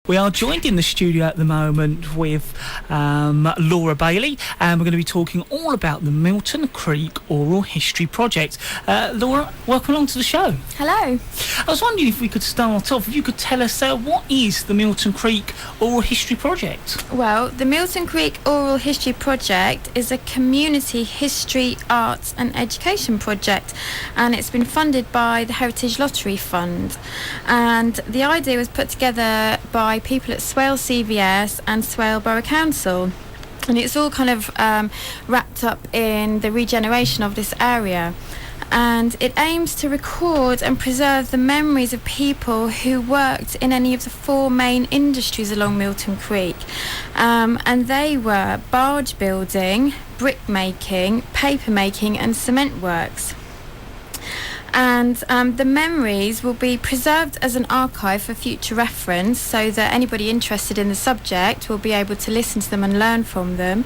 We are joined in the studio at the moment with Laura Bailey, and we're going to be talking all about the Milton Creek Oral History Project. Laura, welcome along to the show. Hello. I was wondering if we could start off, if you could tell us what is the Milton Creek Oral History Project? Well, the Milton Creek Oral History Project is a community history, arts and education project, and it's been funded by the Heritage Lottery Fund. And the idea was put together by people at Swale CVS and Swale Borough Council, and it's all kind of wrapped up in the regeneration of this area, and it aims to record and preserve the memories of people who worked in any of the four main industries along Milton Creek, and they were barge building, brick making, paper making and cement works. And the memories will be preserved as an archive for future reference, so that anybody interested in the subject will be able to listen to them and learn from them.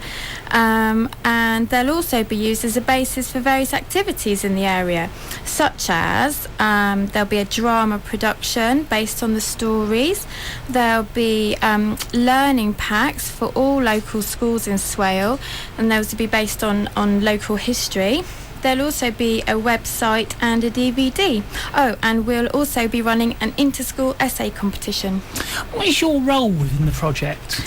And they'll also be used as a basis for various activities in the area, such as there'll be a drama production based on the stories. There'll be learning packs for all local schools in Swale, and those will be based on local history. There'll also be a website and a DVD. Oh, and we'll also be running an inter-school essay competition. What is your role within the project?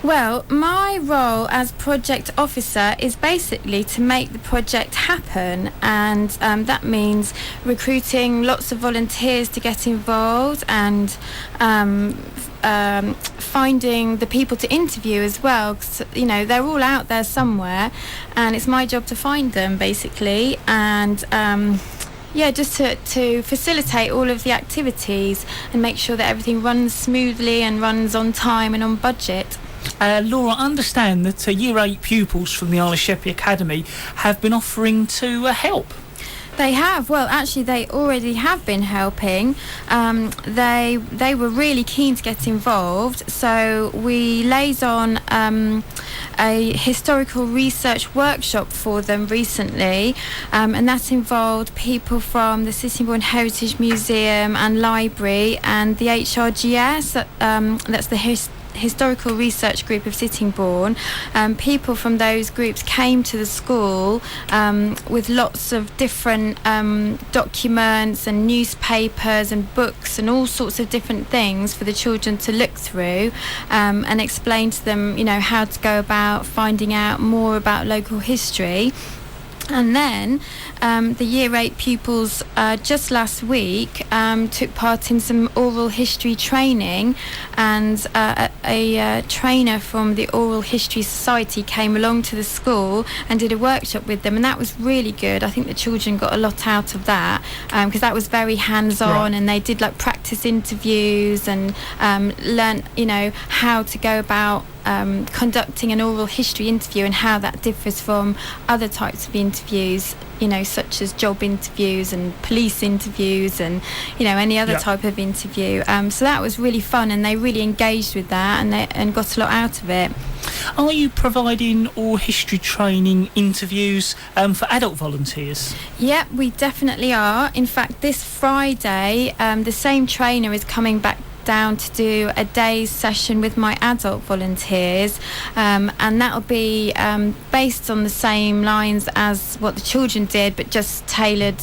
Well, my role as project officer is basically to make the project happen, and that means recruiting lots of volunteers to get involved, and finding the people to interview as well, because they're all out there somewhere, and it's my job to find them basically, and just to facilitate all of the activities and make sure that everything runs smoothly and runs on time and on budget. Laura, I understand that Year 8 pupils from the sheppey Academy have been offering to help. They have. Well, actually, they already have been helping. They were really keen to get involved, so we laid on a historical research workshop for them recently, and that involved people from the Sittingbourne Heritage Museum and Library and the HRGS, that's the Historical Research Group of Sittingbourne. People from those groups came to the school with lots of different documents and newspapers and books and all sorts of different things for the children to look through, and explain to them, how to go about finding out more about local history. And then the Year 8 pupils just last week took part in some oral history training, and a trainer from the Oral History Society came along to the school and did a workshop with them, and that was really good. I think the children got a lot out of that, because that was very hands-on, right. And they did practice interviews and learn how to go about conducting an oral history interview and how that differs from other types of interviews, such as job interviews and police interviews and any other type of interview. So that was really fun, and they really engaged with that, and got a lot out of it. Are you providing oral history training interviews for adult volunteers? Yep, we definitely are. In fact, this Friday, the same trainer is coming back down to do a day's session with my adult volunteers, and that'll be based on the same lines as what the children did, but just tailored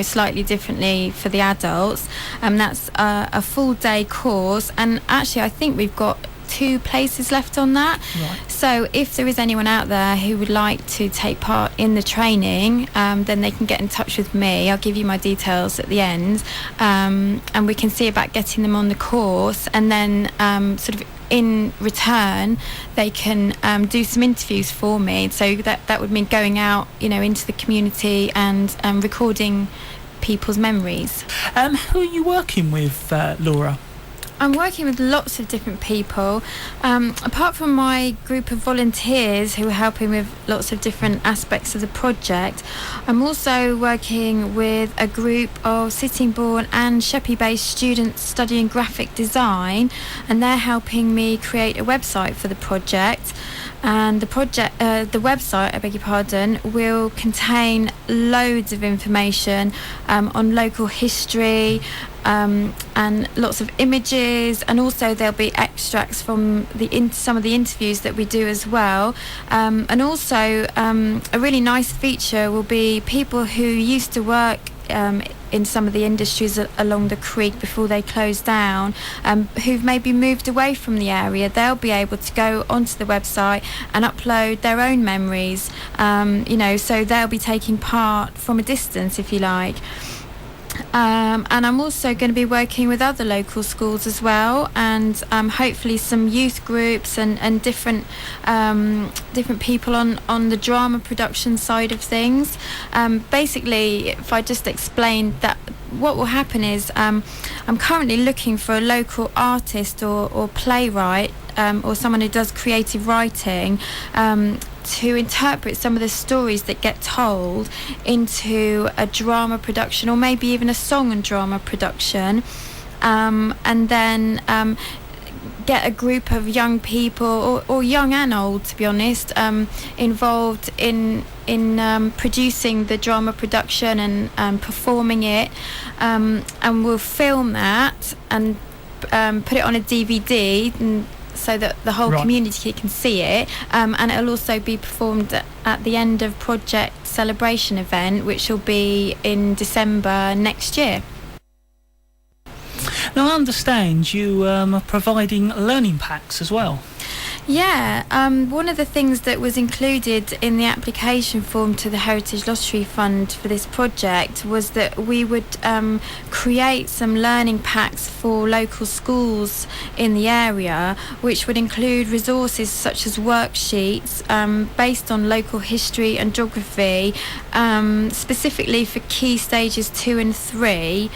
slightly differently for the adults. That's a full day course, and actually I think we've got 2 places left on that. Right. So if there is anyone out there who would like to take part in the training, then they can get in touch with me. I'll give you my details at the end, and we can see about getting them on the course, and then sort of in return they can do some interviews for me. So that would mean going out into the community and recording people's memories. Who are you working with, Laura? I'm working with lots of different people. Apart from my group of volunteers who are helping with lots of different aspects of the project, I'm also working with a group of Sittingbourne and Sheppey-based students studying graphic design, and they're helping me create a website for the project. And the website, I beg your pardon, will contain loads of information on local history, and lots of images, and also there'll be extracts from some of the interviews that we do as well, and also a really nice feature will be people who used to work in some of the industries along the creek before they closed down, who've maybe moved away from the area. They'll be able to go onto the website and upload their own memories, so they'll be taking part from a distance, if you like. And I'm also going to be working with other local schools as well, and hopefully some youth groups and different people on the drama production side of things. Basically, if I just explain that, what will happen is I'm currently looking for a local artist or playwright, or someone who does creative writing, to interpret some of the stories that get told into a drama production, or maybe even a song and drama production, and then get a group of young people, or young and old, to be honest, involved in producing the drama production and performing it, and we'll film that and put it on a DVD, so that the whole community can see it, and it'll also be performed at the end of Project Celebration event, which will be in December next year. Now, I understand you are providing learning packs as well. Yeah, one of the things that was included in the application form to the Heritage Lottery Fund for this project was that we would create some learning packs for local schools in the area, which would include resources such as worksheets based on local history and geography, specifically for key stages 2 and 3.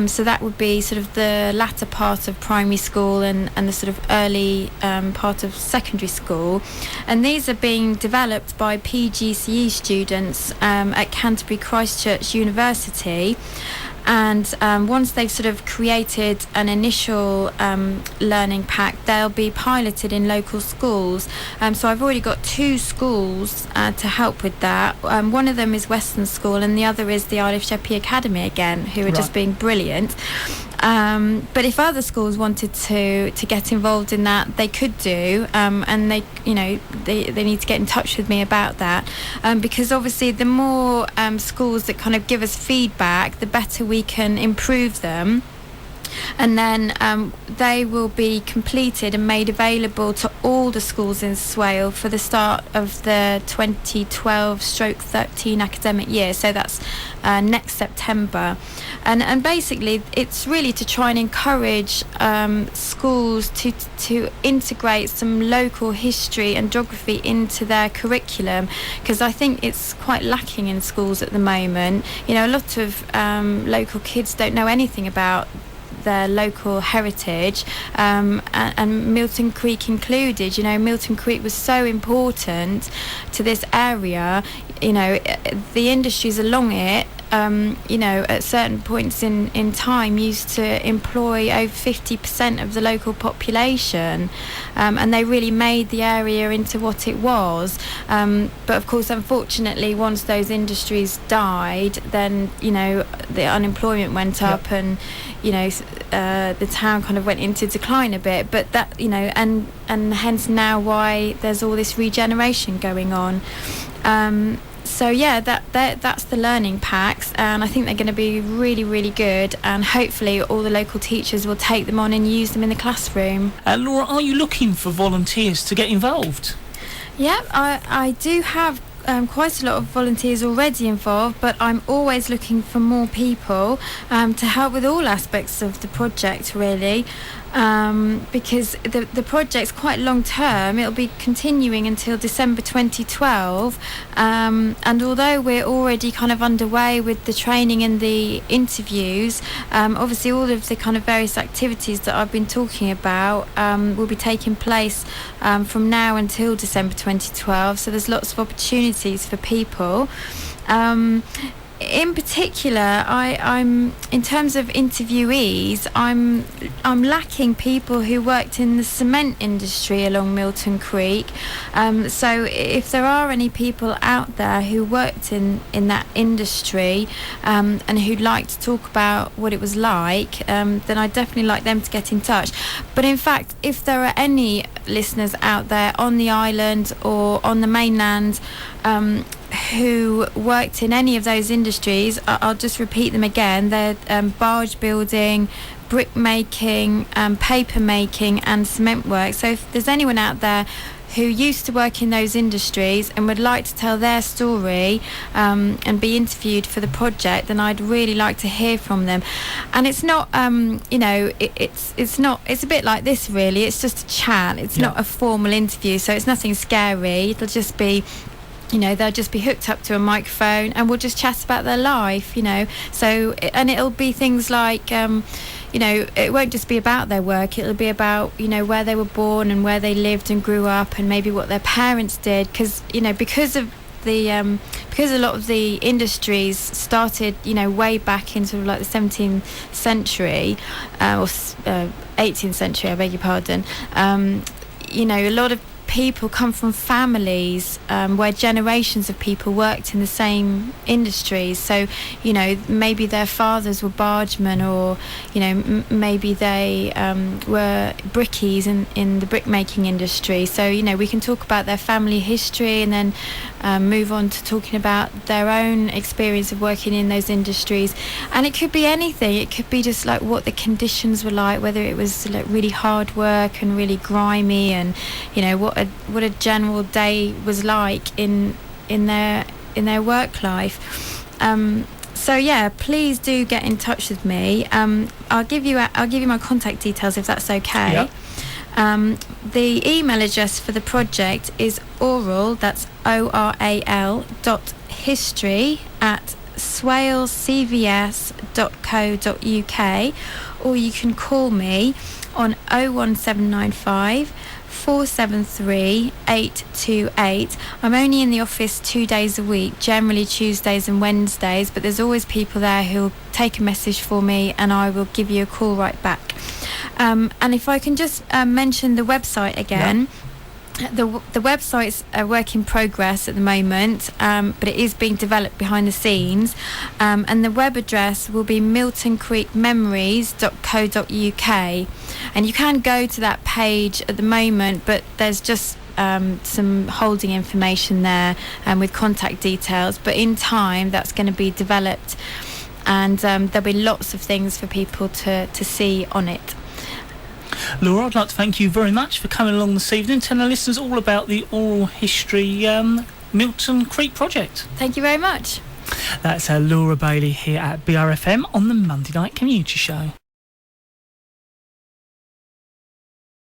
So that would be sort of the latter part of primary school and the sort of early part of secondary school, and these are being developed by PGCE students at Canterbury Christchurch University. And once they've sort of created an initial learning pack, they'll be piloted in local schools. So I've already got 2 schools to help with that. One of them is Western School, and the other is the Isle of Sheppey Academy again, who are just being brilliant. But if other schools wanted to get involved in that, they could do, and they need to get in touch with me about that, because obviously the more schools that kind of give us feedback, the better we can improve them. And then they will be completed and made available to all the schools in Swale for the start of the 2012/13 academic year. So that's next September. And basically it's really to try and encourage schools to integrate some local history and geography into their curriculum, because I think it's quite lacking in schools at the moment. A lot of local kids don't know anything about their local heritage, and Milton Creek included. Milton Creek was so important to this area. The industries along it, at certain points in time used to employ over 50% of the local population, and they really made the area into what it was. But of course, unfortunately, once those industries died, then the unemployment went up, and the town kind of went into decline a bit. But that and hence now why there's all this regeneration going on. So yeah, that's the learning packs, and I think they're going to be really, really good, and hopefully all the local teachers will take them on and use them in the classroom. Laura, are you looking for volunteers to get involved? Yeah, I do have quite a lot of volunteers already involved, but I'm always looking for more people to help with all aspects of the project, really. Because the project's quite long term. It'll be continuing until December 2012, and although we're already kind of underway with the training and the interviews, obviously all of the kind of various activities that I've been talking about will be taking place from now until December 2012, so there's lots of opportunities for people. in particular, I'm in terms of interviewees, I'm lacking people who worked in the cement industry along Milton Creek. So if there are any people out there who worked in that industry and who'd like to talk about what it was like, then I'd definitely like them to get in touch. But in fact, if there are any listeners out there on the island or on the mainland who worked in any of those industries, I'll just repeat them again. They're barge building, brick making, paper making and cement work. So if there's anyone out there who used to work in those industries and would like to tell their story and be interviewed for the project, then I'd really like to hear from them. And it's not it's a bit like this really. It's just a chat. It's not a formal interview, so it's nothing scary. It'll just be, they'll just be hooked up to a microphone and we'll just chat about their life, So, and it'll be things like, it won't just be about their work. It'll be about, where they were born and where they lived and grew up and maybe what their parents did. Because, because a lot of the industries started, way back in sort of like the 17th century or 18th century, I beg your pardon. A lot of people come from families where generations of people worked in the same industries. So, maybe their fathers were bargemen, or, maybe they were brickies in the brickmaking industry. So, we can talk about their family history and then move on to talking about their own experience of working in those industries. And it could be anything. It could be just like what the conditions were like, whether it was like really hard work and really grimy, and what a general day was like in their work life. So yeah, please do get in touch with me. I'll give you my contact details if that's okay. Yep. The email address for the project is oral, that's ORAL history@swalescvs.co.uk, or you can call me on 01795 473 828. I'm only in the office 2 days a week, generally Tuesdays and Wednesdays, but there's always people there who'll take a message for me and I will give you a call right back. And if I can just mention the website again. Yeah. The website's a work in progress at the moment, but it is being developed behind the scenes, and the web address will be miltoncreekmemories.co.uk, and you can go to that page at the moment, but there's just some holding information there with contact details, but in time that's going to be developed, and there'll be lots of things for people to see on it. Laura, I'd like to thank you very much for coming along this evening, telling our listeners all about the oral history Milton Creek project. Thank you very much. That's Laura Bailey here at BRFM on the Monday Night Community Show.